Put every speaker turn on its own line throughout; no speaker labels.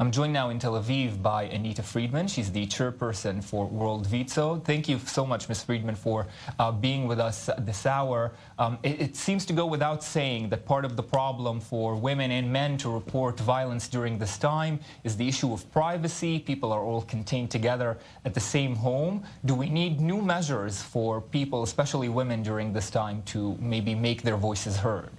I'm joined now in Tel Aviv by Anita Friedman. She's the chairperson for WIZO. Thank you so much, Ms. Friedman, for being with us this hour. It seems to go without saying that part of the problem for women and men to report violence during this time is the issue of privacy. People are all contained together at the same home. Do we need new measures for people, especially women, during this time to maybe make their voices heard?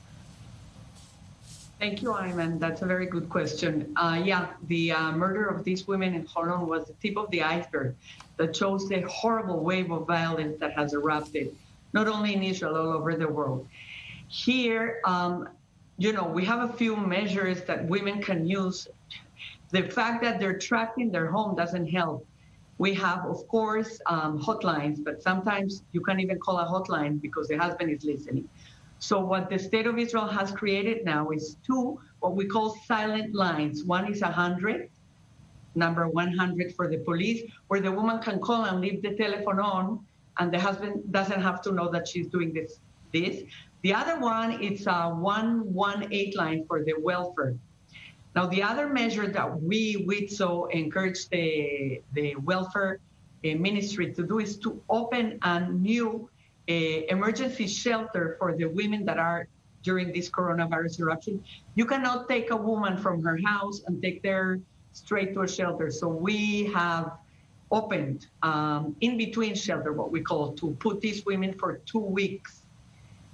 Thank you, Ayman. That's a very good question. The murder of these women in Holon was the tip of the iceberg that shows the horrible wave of violence that has erupted, not only in Israel, all over the world. Here, we have a few measures that women can use. The fact that they're trapped in their home doesn't help. We have, of course, hotlines, but sometimes you can't even call a hotline because the husband is listening. So what the state of Israel has created now is two, what we call silent lines. One is 100, number 100 for the police, where the woman can call and leave the telephone on, and the husband doesn't have to know that she's doing this. The other one is a 118 line for the welfare. Now, the other measure that we, WIZO, encourage the welfare ministry to do is to open a new emergency shelter for the women that are during this coronavirus eruption. You cannot take a woman from her house and take her straight to a shelter. So we have opened in-between shelter, what we call, to put these women for 2 weeks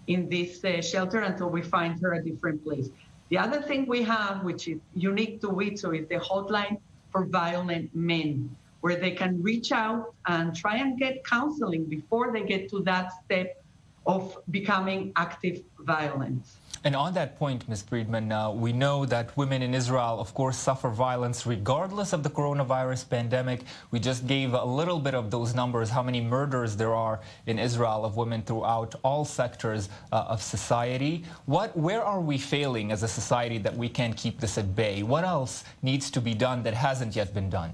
in this shelter until we find her a different place. The other thing we have, which is unique to WIZO, is the hotline for violent men, where they can reach out and try and get counseling before they get to that step of becoming active violence.
And on that point, Ms. Friedman, we know that women in Israel, of course, suffer violence regardless of the coronavirus pandemic. We just gave a little bit of those numbers, how many murders there are in Israel of women throughout all sectors of society. Where are we failing as a society that we can't keep this at bay? What else needs to be done that hasn't yet been done?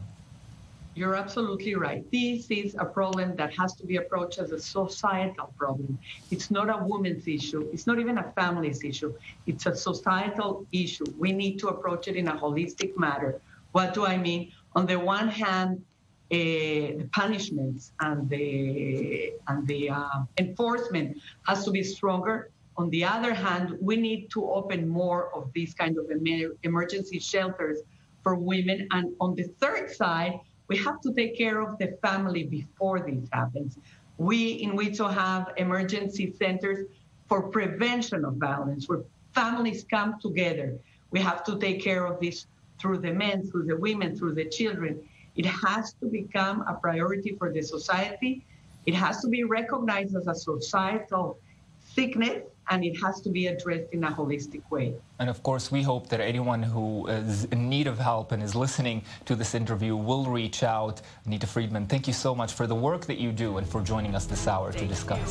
You're absolutely right. This is a problem that has to be approached as a societal problem. It's not a woman's issue. It's not even a family's issue. It's a societal issue. We need to approach it in a holistic manner. What do I mean? On the one hand, the punishments and the enforcement has to be stronger. On the other hand, we need to open more of these kind of emergency shelters for women. And on the third side, we have to take care of the family before this happens. We in WIZO have emergency centers for prevention of violence, where families come together. We have to take care of this through the men, through the women, through the children. It has to become a priority for the society. It has to be recognized as a societal sickness, and it has to be addressed in a holistic way.
And of course, we hope that anyone who is in need of help and is listening to this interview will reach out. Anita Friedman, thank you so much for the work that you do and for joining us this hour to discuss.